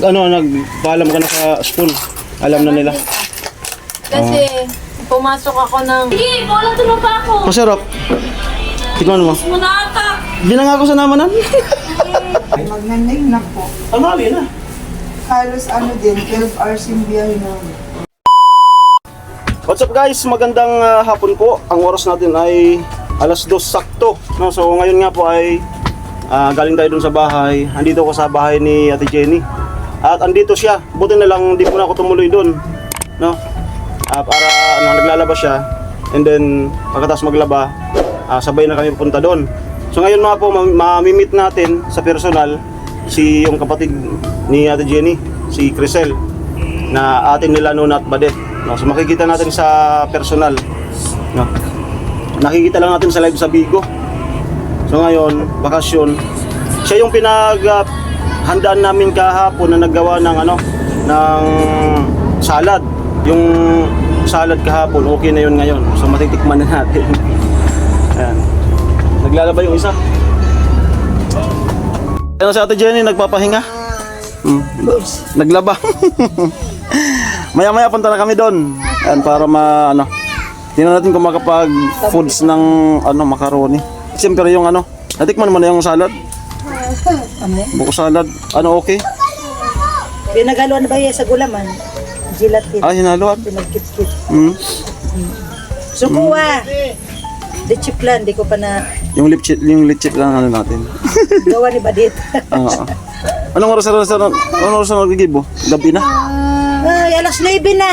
Ano, nagpaalam ka na sa school. Alam na nila. Kasi pumasok ako ng... Sige, wala tulog pa ako. Masarap. Tikman mo. Muna ata. Hindi na nga ako sa namanan. Magnanay na po. Tanghali na. Halos ano din, 12 hours yung biyahe namin. What's up guys? Magandang hapon po. Ang oras natin ay alas 2 sakto. No? So ngayon nga po ay galing tayo dun sa bahay. Andito ako sa bahay ni Ate Jenny. At andito siya. Buti na lang hindi po na ako tumuloy dun. No? Para naglalaba siya. And then pagkatapos maglaba, sabay na kami punta doon. So ngayon nga po mamimit natin sa personal yung kapatid ni Ate Jenny, si Crisel, na atin nila noon at Badet. No, so makikita natin sa personal. No. Nakikita lang natin sa live sa Bigo. So ngayon, bakasyon. Siya yung handaan namin kahapon na naggawa ng ng salad. Yung salad kahapon, okay na yun ngayon. So matitikman na natin. Ayan. Naglalaba yung isa. Ano si Ate Jenny, nagpapahinga? Naglaba. Maya-maya punta na kami doon. Ayan, para tingnan natin kung makapag-foods ng macaroni. Siyempre yung natikman mo na yung salad? Buko salad. Okay? Pinaghaluan ba yan sa gulaman? Gelatin. Hinaluan? Pinagkit-kit. Sukuha! Lechip lang, di ko pa na... Yung lechip lang natin. Gawa ni Badit. Anong oras na naggigibo? Gabi na? Ay, alas 9 na.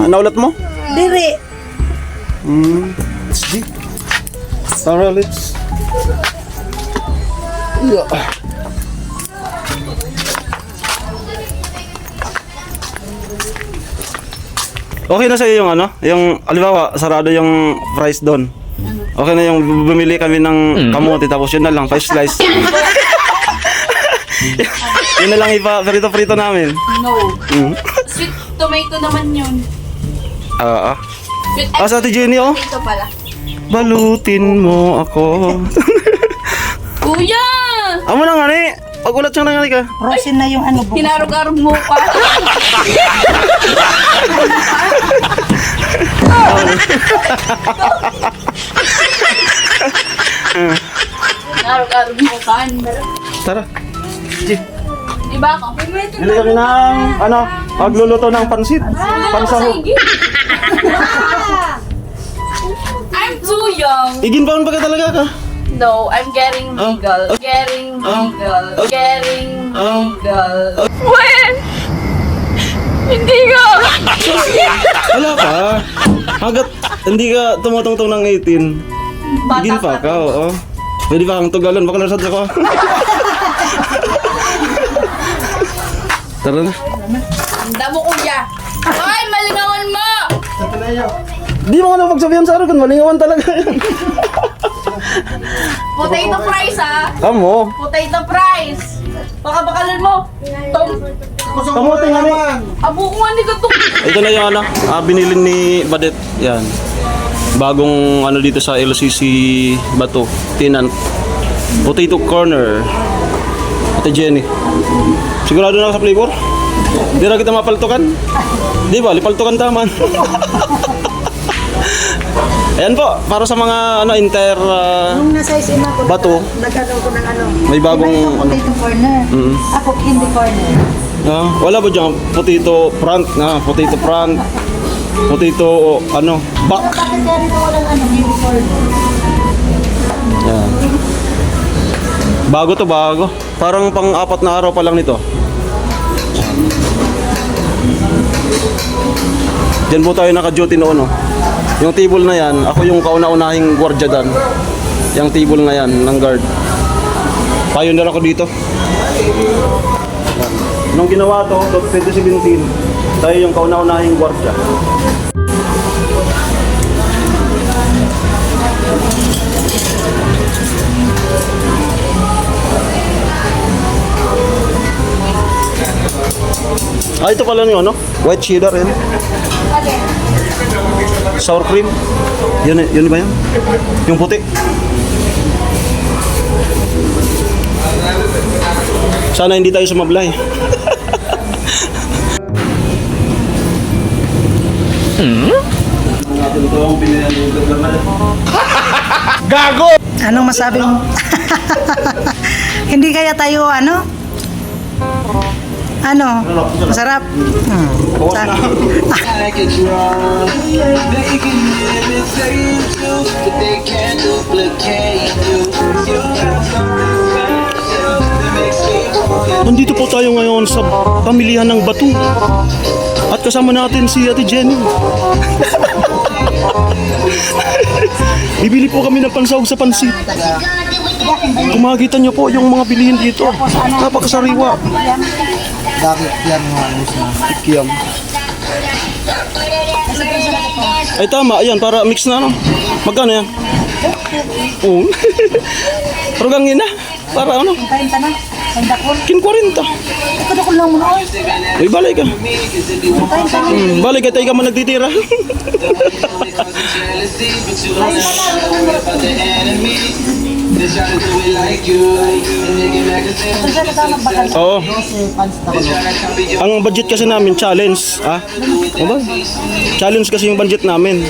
Naulat mo? Diri. Sige. Tara, let's. Yeah. Okay na sa'yo yung yung alibawa, sarado yung price doon. Okay na yung bumili kami ng kamote tapos yun na lang, 5 slice. Yun na lang prito namin. No. Sweet tomato naman yun. Sa Ate Jenny, Ito pala. balutin mo ako. Kuya! Amo na nga ni. Pagulat siya na nga ni ka. Rosin na yung buko. Hinarog-arog mo pa. Hinarog-arog mo pa. Tara. Sige. Diba ako? Bili kami ng magluluto ng pansit. Pansahog. I'm too young. Iginbaon pa ka talaga ka. No, I'm getting legal. Getting legal. Getting legal. When? Hindi ka. Wala pa. Hanggat hindi ka tumutungtong ng 18. Igin pa ka, oo. Pwede pa kang tugalan, baka nasad ako. Tara na. Handa mo kuya. Ay, malingawan mo! Di mo nga pagsabihan sa akin, malingawan talaga yan. Potato fries ha? Amo. Potato fries. Baka bakalan mo. Kamote nga ni. Abo ko nga ni gato. Ito na yung binili ni Badet. Yan. Bagong dito sa LCC Bato. Tinan. Potato corner. Ate Jenny. Sigurado na sa flavor? Hindi na kita mapaltukan? Di ba? Lipaltukan taman. Ayan po, para sa mga Nung nasa isima ko, Bato. nagkakaroon ko ng May bagong potato corner. Ako, candy corner. wala ba dyan? Potato front potato front. Potato back. Bakit kaya rin walang candy corner? Yan. Bago to, bago. Parang pang-4 na araw pa lang nito. Diyan po tayo naka-duty noon. Yung table na yan, ako yung kauna-unahing gwardiya dan. Yung table na yan, ng guard. Pioneer ako dito. Nung ginawa to, 2017, tayo yung kauna-unahing gwardiya. Ito pala yung white cheddar yun. Sour cream. Yun ba yun? Yung puti. Sana hindi tayo sumablay. Gago! Anong masabi mo? Hindi kaya tayo ano? Ano? Masarap? Bawas na. I could draw. They can imitate you, but they can't duplicate you. You have something special that makes me wanna. Nandito po tayo ngayon sa pamilihan ng Batu. At kasama natin si Ate Jenny. Bibili po kami ng pansahog sa pansit. Kung makikita niyo po yung mga bilihin dito. Napakasariwa. Bakit yan mga alis na? Kiyam. Ay tama, ayan, para mix na ano. Magkano yan? Oo. Pero gangin na. Para ano? Kain ka na? Sandakol? Kin 40. Kadakol lang muna. Uy, balay ka. Balay ka, tayo ka man nagtitira. Jealousy, but you don't know about the enemy. They try to do it like you, and they get back and say, Oo. they try to copy your Ang budget kasi namin, challenge. Ah? Ano ba? Challenge kasi yung budget namin.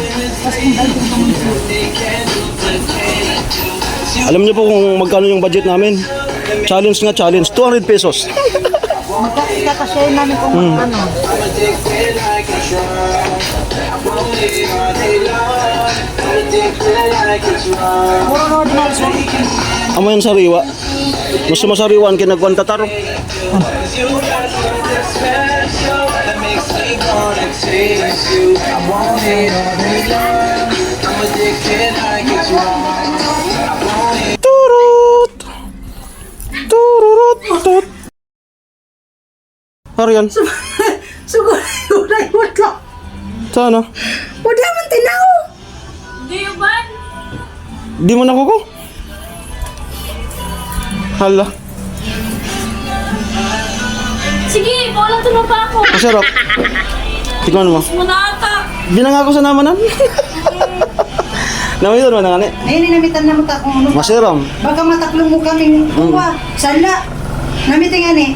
Alam niyo po kung magkano yung budget namin? Challenge nga, challenge. 200 pesos. Kakasyahin namin kung ano. addicted like a drug. I want it all day long. I'm addicted like a drug. Puro road na so. Amo yan sariwa. Gusto masariwan, kinagwan tataro. You got something special that makes me wanna taste you. I want it all day long. I'm addicted like a drug. I want it. Turut! Tururut! Tut! Harian. Siguro ulay mo to. Sana? Wala man tinaw. Hindi yun ba? Di mo nakuko? Hala. Sige, bola tumapa ako. Masarap. Tignan mo. Muna ata. Binangako sa namanan. Namitan mo na nga ni. Ayun, inamitan naman ka kung ano. Masiram. Baka mataklong mo kaming kuha. Sala. Namitin nga ni.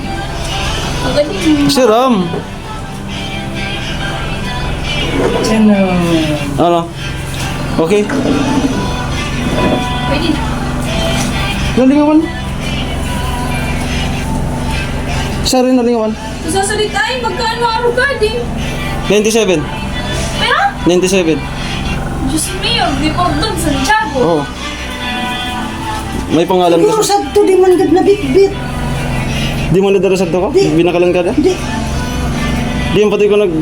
Magaling. Masiram. Ano? Ano? Okay. Pwede. Nalingawan. Isa rin nalingawan. Sasalit tayo, magkano araw ka din? 97. Pero? 97. Diyos mio, di po doon, Santiago. Oo. May pangalan Siguro kasi. sa to di man gad na bit-bit. Di mo nadarasad to ko? Di. Binakalan ka na? Di. Di yung pati ko nag...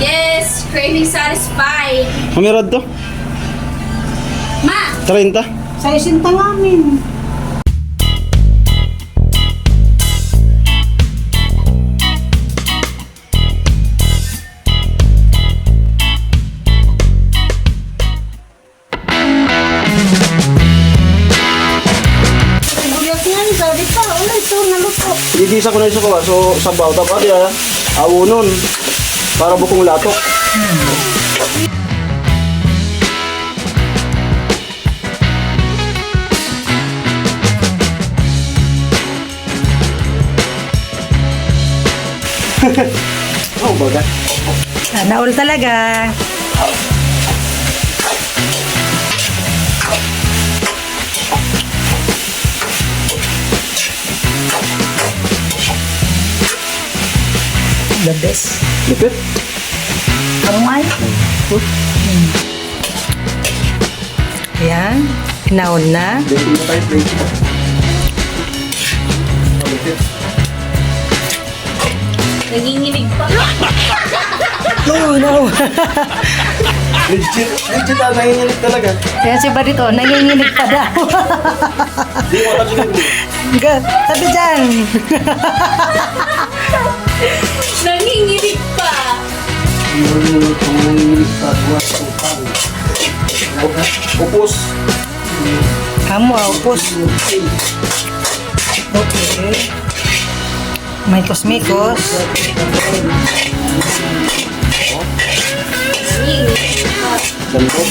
Yes, craving satisfied. Mamirad to? Ma! 30? Sa isinta namin. Sabi pa, wala ito naluto. Igisa ko na isa ko so sabaw tapos ya awunon para bukong latok. Oh, baga. Naul talaga. The best. Lipit. Kamay. Yan. Naul na. Dito na tayo plate. Nanginginig pa. No, no. Legit nanginginig talaga. Kaya si Barito, nanginginig pa daw. Di mo alam siya. Sabi dyan. Nanginginig pa. Upos. Kamu, upos. Okay. May kosmikos. Ganito.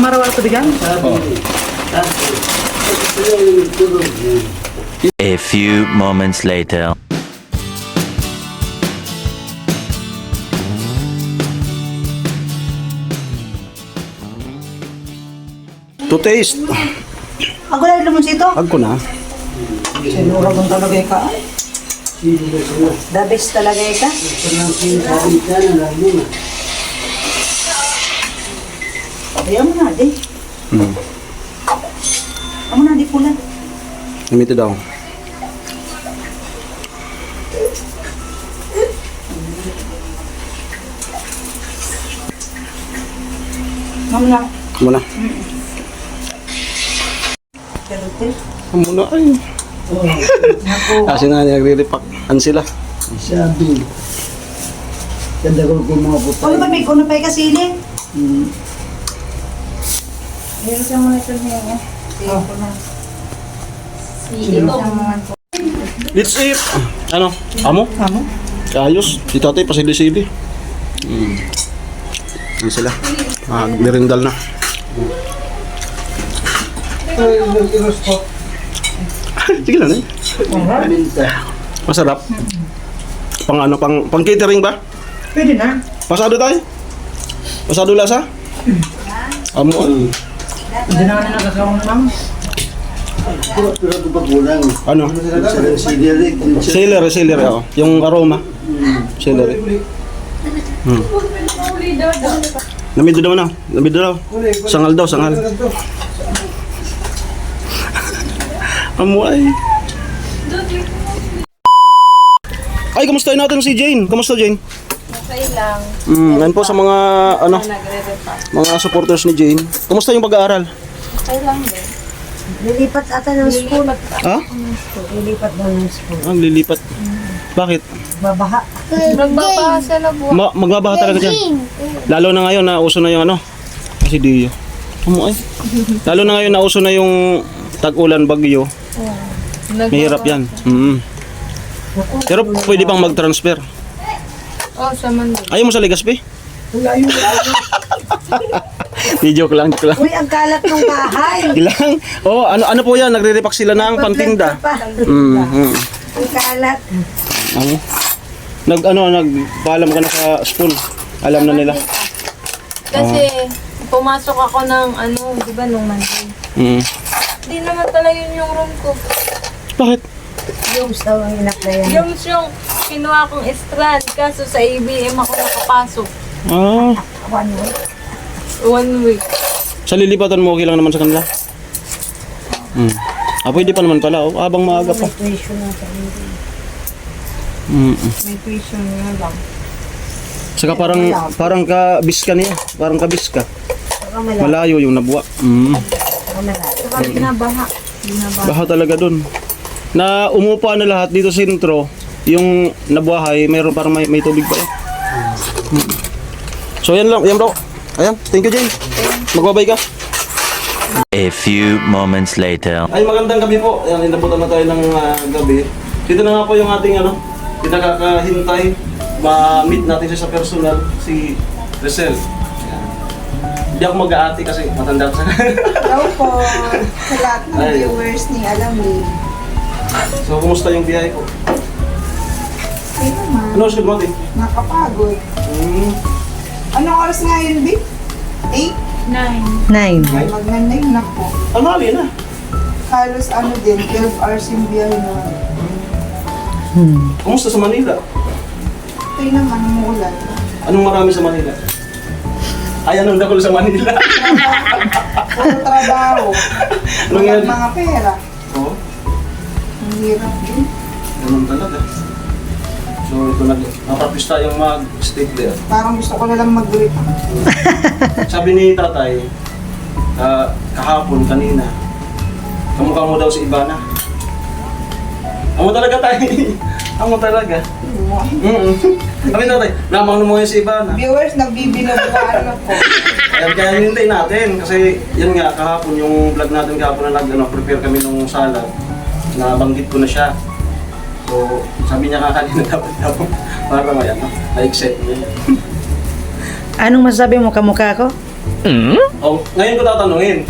marawa ito bigang? A few moments later. To taste. Ako lang naman sito. Agko na. Sinura kong talaga ka. The best talaga ka. Ayaw mo na, di. Amo na, di pula. Limito daw. Muna. Muna. Muna ay. Kasi nga nagre-repack. Ano sila? Sabi. Ganda ko kung mga puta. Ano ba may kuno pa kasili? Meron siya mga ito niya. Let's eat. Ano? Amo? Amo? Ayos. Si tatay pasili-sili. Ano sila? Merindal na. Sige lang eh. Masarap. Pang ano, pang catering ba? Pwede na. Pasado tayo? Pasado lasa? Amo. Hindi na nga nakakawang lang. Ano? Celery, oh. Yung aroma. Celery. Namido daw na. Namido daw. Sangal daw, sangal. Amo ay. Ay, kamustahin natin si Jane. Kamusta, Jane? Okay lang. Yan po sa mga ano, Nagre-repack. mga supporters ni Jane. Kamusta yung pag-aaral? Okay lang din. Lilipat ata ng school. Ha? Lilipat daw ng school. Ang lilipat. Bakit? Babaha. Nagbabasa na po. Magbabaha talaga dyan. Lalo na ngayon na uso na yung ano. Kasi Dio. Amo ay. Lalo na ngayon na uso na yung tag-ulan, bagyo. Mahirap yan. Pero pwede pang mag-transfer. Oh, sa Manila. Ayaw mo sa Legazpi? Di joke lang, joke lang. Uy, ang kalat ng bahay. Ilang? Oh, ano po yan? Nagre-repack sila ng pantinda. Ang kalat. Ano? Nagpaalam ka na sa spoon. Alam na nila. Kasi pumasok ako ng ano, di ba nung Monday. Hindi naman talaga yun yung room ko. Bakit? Yung daw ang inak na yan. Yung kinuha kong strand, kaso sa ABM ako nakapasok. Ah, 1 week. 1 week. sa lilipatan mo okay lang naman sa kanila? Pwede pa naman pala. Oh, habang maaga pa. Tuition na sa hindi. May tuition nga lang. Saka parang kabis ka niya. Parang kabis ka. Saka malaki. Malayo yung nabuwa. Saka malaki. Saka binabaha. Binabaha. Baha talaga dun. Na umupa na lahat dito sa sentro. Yung nabuhay, mayroon parang may tubig pa eh. So yan lang, yan bro. Ayan, thank you Jane. Magbabay ka. A few moments later. Ay, magandang gabi po. Ayan, inabutan na tayo ng gabi. Dito na nga po yung ating pinakakahintay. Ma-meet natin siya sa personal, si Rizal. Ayan. Hindi ako mag-aati kasi matanda sa Hello po sa lahat ng Ay. viewers ni Alami. So, kumusta yung biyahe ko? Okay naman, Ano oras ka dumating? nakapagod. Anong oras nga yun, Vic? 8? 9. Mag-9 na po. Tanghali na. Halos ano din, 12 hours yung biyahe na. Kumusta sa Manila? Okay naman, umuulan. Anong marami sa Manila? Ay, anong dakol sa Manila? Puro trabaho. Anong yan? Walang mga pera. Oo, Ang hirap din. ganun talaga. So, ito napractice tayong mag-stapler. Parang gusto ko na lang mag-grip. Sabi ni tatay, kahapon, kanina, kamukha mo daw si Ivana. Amo talaga tayo. Amo talaga. Kami tatay, lamang mo si Ivana. Viewers, nagbibinubuan na po. Kaya hinintay natin kasi yun nga kahapon yung vlog natin kahapon na prepare kami ng salad. Nabanggit ko na siya. So, sabi niya kanina dapat para may excite niya. Anong masabi mo kamukha ko? Oh, ngayon ko tatanungin.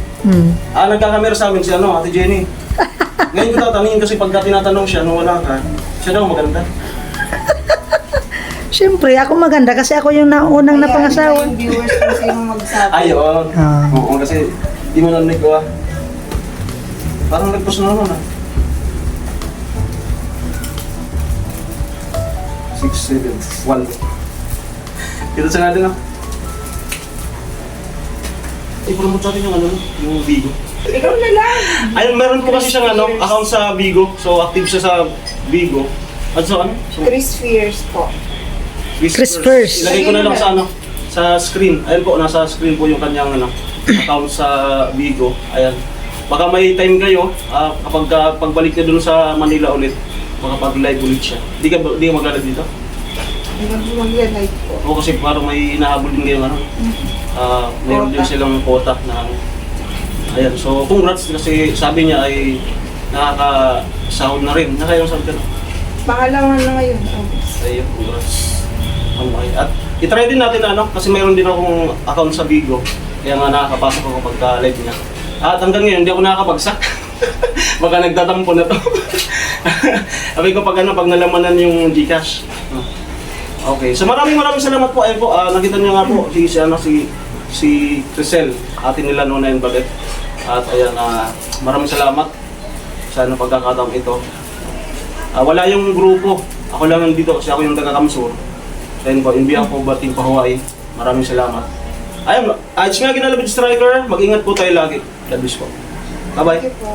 Nagkakamera sa amin si Ate Jenny. Ngayon ko tatanungin kasi pagka tinatanong siya nung wala ka, siya daw maganda. Siyempre, ako maganda kasi ako yung naunang napangasawa. Yung viewers kung sino magsabi. Ayun. Ah. Oo, kasi di mo narinig ko Parang nagpost na naman 6, 7, 1. Kita sa natin I-promote sa atin yung yung Bigo. Ikaw na lang. Ayun, meron po kasi siyang account sa Bigo. So, active siya sa Bigo. At so, So, Chris Fierce po. Chris First. Ilagay ko na lang sa sa screen. Ayun po, nasa screen po yung kanyang account sa Bigo. Ayan. Baka may time kayo, kapag pagbalik niya dun sa Manila ulit, makapag-live ulit siya. Di ka mag-live dito? Mag-live po. O kasi parang may inahabol din kayo mayroon din silang quota na Ayan, so congrats kasi sabi niya ay nakaka-sound na rin. Nakayong sound ka na? Pangalawa na ngayon, August. Ayun, congrats. Okay. At itry din natin kasi mayroon din akong account sa Bigo. Kaya nga nakakapasok ako pagka live niya. At hanggang ngayon, hindi ako nakakabagsak. Baka nagtatampo na to. Sabi ko pag nalamanan yung Gcash. Okay, so maraming salamat po. Ayun po, nakita niyo nga po si Crisel, atin nila noon na yung baget. At ayan, maraming salamat sa pagkakataong ito. Wala yung grupo. Ako lang dito kasi ako yung taga-Kamsur. Ayun po, in behalf of Team Pahawaii, maraming salamat. Ayun, it's me again, Alabid Striker. Mag-ingat po tayo lagi. God bless po. Bye-bye. Thank you po.